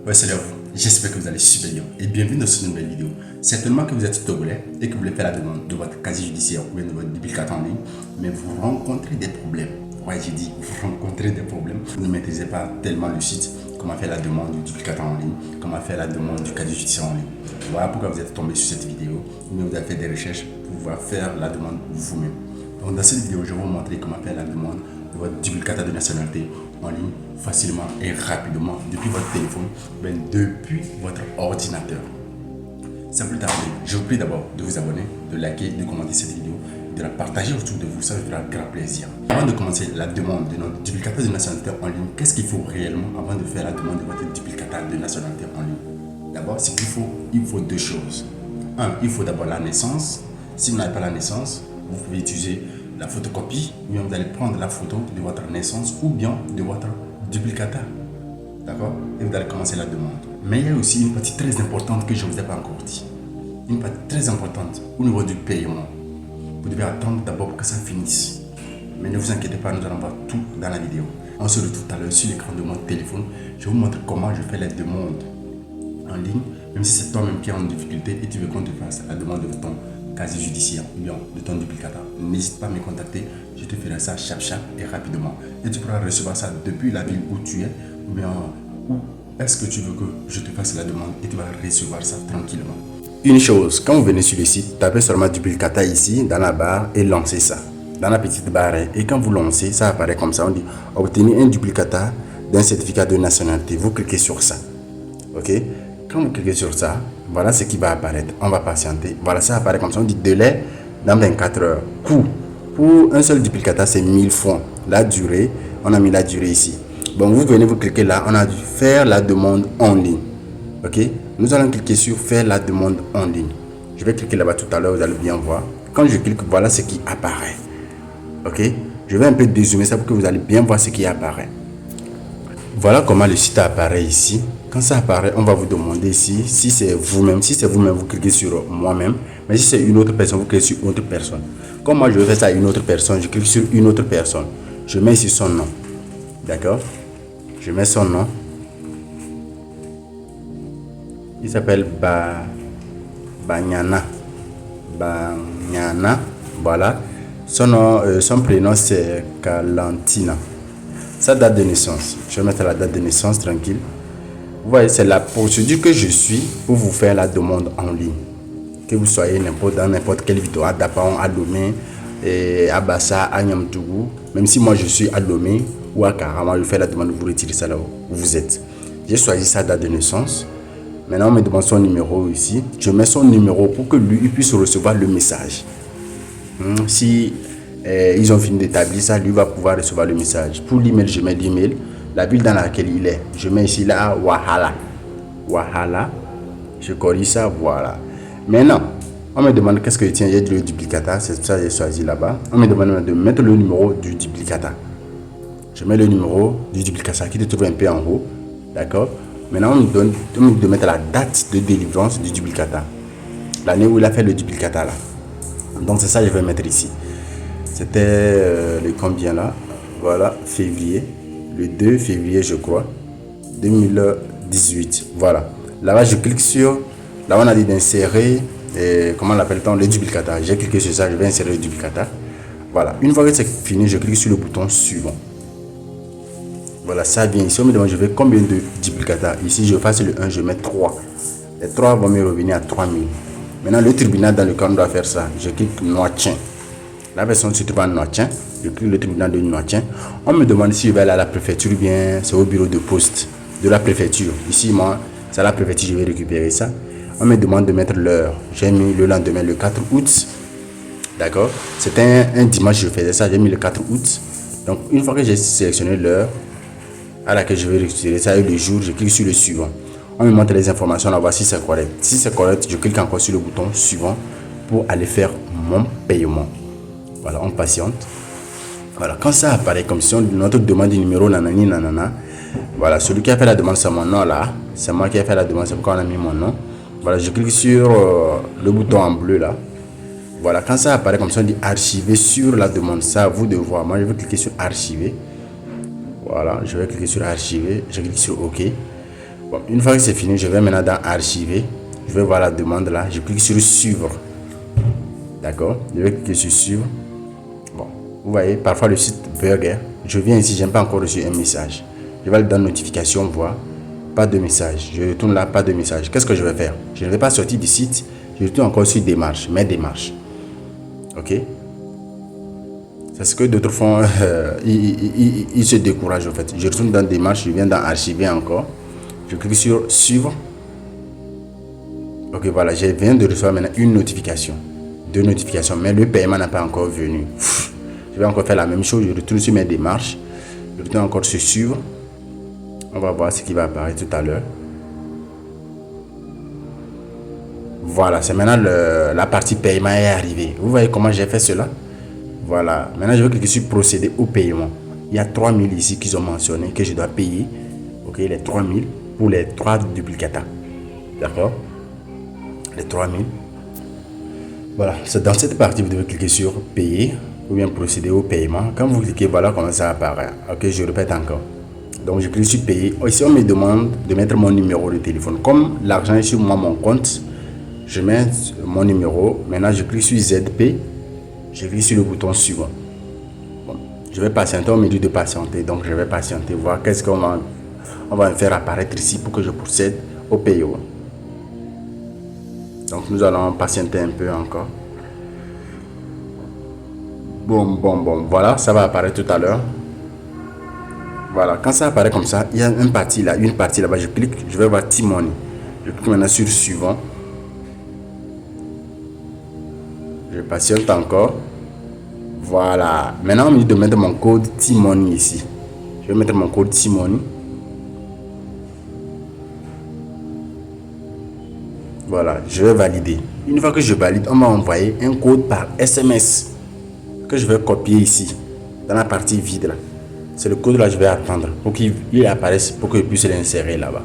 Ouais, salut à vous. J'espère que vous allez super bien et bienvenue dans cette nouvelle vidéo. Certainement que vous êtes togolais et que vous voulez faire la demande de votre casier judiciaire ou bien de votre duplicata en ligne, mais vous rencontrez des problèmes. Ouais, j'ai dit, vous rencontrez des problèmes. Vous ne maîtrisez pas tellement le site, comment faire la demande du duplicata en ligne, comment faire la demande du casier judiciaire en ligne. Voilà pourquoi vous êtes tombé sur cette vidéo. Vous avez fait des recherches pour pouvoir faire la demande vous-même. Donc dans cette vidéo, je vais vous montrer comment faire la demande de votre duplicata de nationalité en ligne facilement et rapidement depuis votre téléphone, bien depuis votre ordinateur. Sans plus tarder, je vous prie d'abord de vous abonner, de liker, de commenter cette vidéo, de la partager autour de vous, ça me fera grand plaisir. Avant de commencer la demande de notre duplicata de nationalité en ligne, qu'est-ce qu'il faut réellement avant de faire la demande de votre duplicata de nationalité en ligne? D'abord, c'est qu'il faut deux choses. Un, il faut d'abord la naissance. Si vous n'avez pas la naissance, vous pouvez utiliser la photocopie, ou bien vous allez prendre la photo de votre naissance ou bien de votre duplicata. D'accord? Et vous allez commencer la demande. Mais il y a aussi une partie très importante que je ne vous ai pas encore dit. Une partie très importante au niveau du paiement. Vous devez attendre d'abord pour que ça finisse. Mais ne vous inquiétez pas, nous allons voir tout dans la vidéo. On se retrouve tout à l'heure sur l'écran de mon téléphone. Je vous montre comment je fais les demandes en ligne, même si c'est toi-même qui es en difficulté et tu veux qu'on te fasse la demande de ton casier judiciaire ou bien de ton duplicata. N'hésite pas à me contacter, je te ferai ça chap et rapidement. Et tu pourras recevoir ça depuis la ville où tu es ou bien où est-ce que tu veux que je te fasse la demande et tu vas recevoir ça tranquillement. Une chose, quand vous venez sur le site, tapez seulement duplicata ici dans la barre et lancez ça. Dans la petite barre, et quand vous lancez, ça apparaît comme ça, on dit obtenir un duplicata d'un certificat de nationalité. Vous cliquez sur ça. Ok? Quand vous cliquez sur ça, voilà ce qui va apparaître. On va patienter. Voilà, ça apparaît comme ça. On dit délai dans 24 heures. Coût. Pour un seul duplicata, c'est 1000 francs. La durée, on a mis la durée ici. Bon, vous venez, vous cliquez là. On a dû faire la demande en ligne. Ok? Nous allons cliquer sur faire la demande en ligne. Je vais cliquer là-bas tout à l'heure, vous allez bien voir. Quand je clique, voilà ce qui apparaît. Ok? Je vais un peu dézoomer ça pour que vous allez bien voir ce qui apparaît. Voilà comment le site apparaît ici. Quand ça apparaît, on va vous demander ici si c'est vous-même. Si c'est vous-même, vous cliquez sur moi-même. Mais si c'est une autre personne, vous cliquez sur une autre personne. Comme moi, je vais faire ça à une autre personne, je clique sur une autre personne. Je mets ici son nom. D'accord? Je mets son nom. Il s'appelle Banyana. Banyana. Voilà. Son nom, son prénom, c'est Kalantina. Sa date de naissance. Je vais mettre la date de naissance tranquille. Vous voyez, c'est la procédure que je suis pour vous faire la demande en ligne. Que vous soyez dans n'importe quelle vidéo, à Dapaon, à Lomé, à Bassa, à Nyamtougou. Même si moi je suis à Lomé ou à Karama, je fais la demande, vous retirez ça là où vous êtes. J'ai choisi sa date de naissance. Maintenant, on me demande son numéro ici. Je mets son numéro pour que lui il puisse recevoir le message. Si ils ont fini d'établir ça, lui va pouvoir recevoir le message. Pour l'email, je mets l'email. La ville dans laquelle il est, je mets ici là Wahala. Wahala. Je corrige ça, voilà. Maintenant, on me demande qu'est-ce que tient, il y a du duplicata, c'est ça que j'ai choisi là-bas. On me demande de mettre le numéro du duplicata. Je mets le numéro du duplicata qui se trouve un peu en haut. D'accord? Maintenant, on me demande de mettre la date de délivrance du duplicata. L'année où il a fait le duplicata là. Donc c'est ça que je vais mettre ici. C'était le combien là? Voilà, février. Le 2 février, je crois, 2018. Voilà. Là-bas, je clique sur... Là, on a dit d'insérer... comment l'appelle-t-on? Le duplicata. J'ai cliqué sur ça, je vais insérer le duplicata. Voilà. Une fois que c'est fini, je clique sur le bouton suivant. Voilà, ça vient ici. On me demande, je veux combien de duplicata. Ici, je fasse le 1, je mets 3. Les 3 vont me revenir à 3000. Maintenant, le tribunal dans lequel on doit faire ça, je clique Noitien. La personne se trouve à Noitien. Je clique le tribunal de Noitien. On me demande si je vais aller à la préfecture ou bien c'est au bureau de poste de la préfecture. Ici, moi, c'est à la préfecture, je vais récupérer ça. On me demande de mettre l'heure. J'ai mis le lendemain, le 4 août. D'accord? C'était un dimanche, je faisais ça. J'ai mis le 4 août. Donc, une fois que j'ai sélectionné l'heure à laquelle je vais récupérer ça et le jour, je clique sur le suivant. On me montre les informations, on va voir si c'est correct. Si c'est correct, je clique encore sur le bouton suivant pour aller faire mon paiement. Voilà, on patiente. Voilà, quand ça apparaît comme si notre demande du numéro nanani nanana, voilà, celui qui a fait la demande, c'est mon nom là. C'est moi qui ai fait la demande, c'est pourquoi on a mis mon nom. Voilà, je clique sur le bouton en bleu là. Voilà, quand ça apparaît comme ça, on dit archiver sur la demande. Ça, à vous de voir. Moi, je vais cliquer sur archiver. Voilà, je vais cliquer sur archiver. Je clique sur OK. Bon, une fois que c'est fini, je vais maintenant dans archiver. Je vais voir la demande là. Je clique sur suivre. D'accord. Je vais cliquer sur suivre. Bon, vous voyez, parfois le site bug. Je viens ici, je n'ai pas encore reçu un message. Je vais aller dans notification, voir. Pas de message. Je retourne là, pas de message. Qu'est-ce que je vais faire? Je ne vais pas sortir du site. Je retourne encore sur démarche, mes démarches. Ok. C'est ce que d'autres font. Ils se découragent en fait. Je retourne dans démarche, je viens dans archiver encore. Je clique sur suivre. Ok, voilà, je viens de recevoir maintenant une notification. Deux notifications, mais le paiement n'a pas encore venu. Je vais encore faire la même chose. Je retourne sur mes démarches. Je retourne encore sur suivre. On va voir ce qui va apparaître tout à l'heure. Voilà, c'est maintenant la partie paiement est arrivée. Vous voyez comment j'ai fait cela? Voilà, maintenant je vais cliquer sur procéder au paiement. Il y a 3000 ici qu'ils ont mentionné que je dois payer. Ok, les 3000 pour les 3 duplicata. D'accord? Les 3000. Voilà, c'est dans cette partie vous devez cliquer sur payer ou bien procéder au paiement. Quand vous cliquez, voilà comment ça apparaît. Ok, je répète encore. Donc je clique sur payer. Ici on me demande de mettre mon numéro de téléphone. Comme l'argent est sur moi, mon compte, je mets mon numéro. Maintenant je clique sur ZP. Je clique sur le bouton suivant. Bon, je vais patienter, on me dit de patienter, donc je vais patienter, voir qu'est-ce qu'on va, me faire apparaître ici pour que je procède au paiement. Donc nous allons patienter un peu encore. Bon, voilà, ça va apparaître tout à l'heure. Voilà, quand ça apparaît comme ça, il y a une partie là-bas, je clique, je vais voir T-Money. Je clique maintenant sur suivant. Je patiente encore. Voilà. Maintenant, on me dit de mettre mon code T-Money ici. Je vais mettre mon code T-Money. Voilà, je vais valider. Une fois que je valide, on m'a envoyé un code par SMS que je vais copier ici, dans la partie vide là. C'est le code là que je vais attendre pour qu'il apparaisse, pour que je puisse l'insérer là-bas.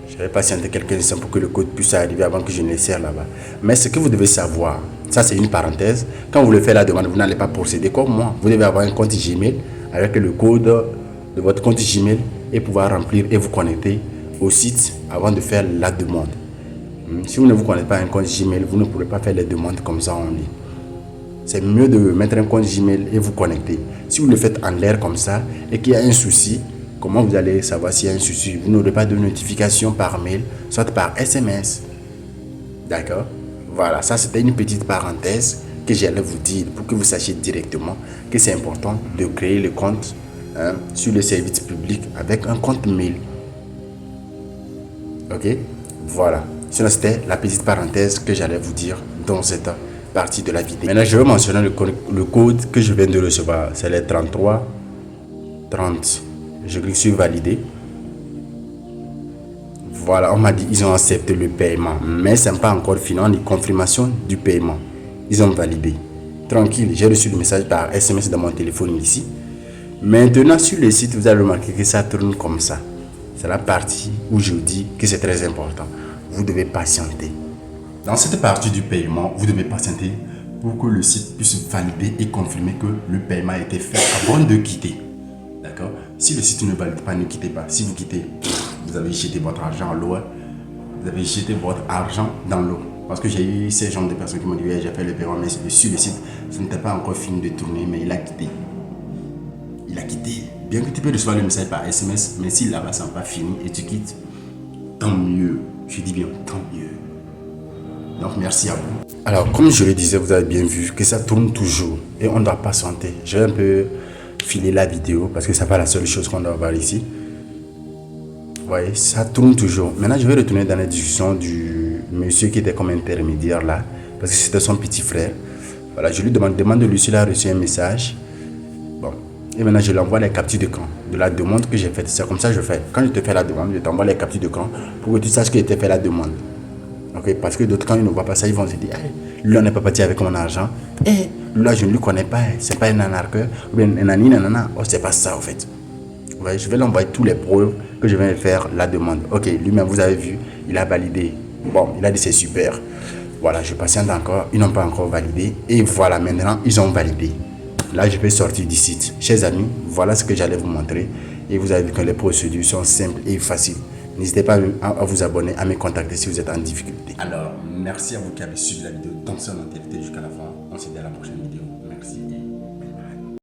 Je vais patienter quelques instants pour que le code puisse arriver avant que je ne l'insère là-bas. Mais ce que vous devez savoir, ça c'est une parenthèse, quand vous le faites la demande, vous n'allez pas procéder comme moi. Vous devez avoir un compte Gmail avec le code de votre compte Gmail et pouvoir remplir et vous connecter au site avant de faire la demande. Si vous ne vous connectez pas à un compte Gmail, vous ne pourrez pas faire les demandes comme ça en ligne. C'est mieux de mettre un compte Gmail et vous connecter. Si vous le faites en l'air comme ça et qu'il y a un souci, comment vous allez savoir s'il y a un souci? Vous n'aurez pas de notification par mail, soit par SMS. D'accord? Voilà, ça c'était une petite parenthèse que j'allais vous dire pour que vous sachiez directement que c'est important de créer le compte sur le service public avec un compte mail. Ok? Voilà. Sinon, c'était la petite parenthèse que j'allais vous dire dans cette partie de la vidéo. Maintenant, je vais mentionner le code que je viens de recevoir. C'est les 33 30. Je clique sur valider. Voilà, on m'a dit ils ont accepté le paiement, mais ce n'est pas encore fini, on dit confirmation du paiement. Ils ont validé. Tranquille, j'ai reçu le message par SMS dans mon téléphone ici. Maintenant, sur le site, vous allez remarquer que ça tourne comme ça. C'est la partie où je dis que c'est très important. Vous devez patienter. Dans cette partie du paiement, vous devez patienter pour que le site puisse valider et confirmer que le paiement a été fait avant de quitter. D'accord? Si le site ne valide pas, ne quittez pas. Si vous quittez, vous avez jeté votre argent à l'eau. Vous avez jeté votre argent dans l'eau. Parce que j'ai eu ces gens de personnes qui m'ont dit ouais, j'ai fait le paiement, mais sur le site, ça n'était pas encore fini de tourner, mais il a quitté. Il a quitté. Bien que tu peux recevoir le message par SMS, mais si là-bas ça n'a pas fini et tu quittes, tant mieux. Je dis bien tant mieux. Donc merci à vous. Alors comme je le disais, vous avez bien vu que ça tourne toujours et on doit patienter. Je vais un peu filer la vidéo parce que c'est pas la seule chose qu'on doit voir ici. Vous voyez, ça tourne toujours. Maintenant je vais retourner dans la discussion du monsieur qui était comme intermédiaire là, parce que c'était son petit frère. Voilà, je lui demande de lui s'il a reçu un message. Bon, et maintenant je lui envoie les captures d'écran de la demande que j'ai faite. C'est comme ça que je fais. Quand je te fais la demande, je t'envoie les captures d'écran pour que tu saches que j'ai fait la demande. Ok, parce que d'autres, quand ils ne voient pas ça, ils vont se dire hey, lui, on n'est pas parti avec mon argent. Et lui, là, je ne lui connais pas. C'est pas un anarcheur. Ou bien un nani, nanana. Oh, c'est pas ça, en fait. Ouais, je vais l'envoyer tous les preuves que je viens de faire la demande. Ok, lui-même, vous avez vu, il a validé. Bon, il a dit c'est super. Voilà, je patiente encore. Ils n'ont pas encore validé. Et voilà, maintenant, ils ont validé. Là, je vais sortir du site. Chers amis, voilà ce que j'allais vous montrer. et vous allez que les procédures sont simples et faciles. N'hésitez pas à vous abonner, à me contacter si vous êtes en difficulté. Alors, merci à vous qui avez suivi la vidéo dans son entièreté jusqu'à la fin. On se dit à la prochaine vidéo. Merci.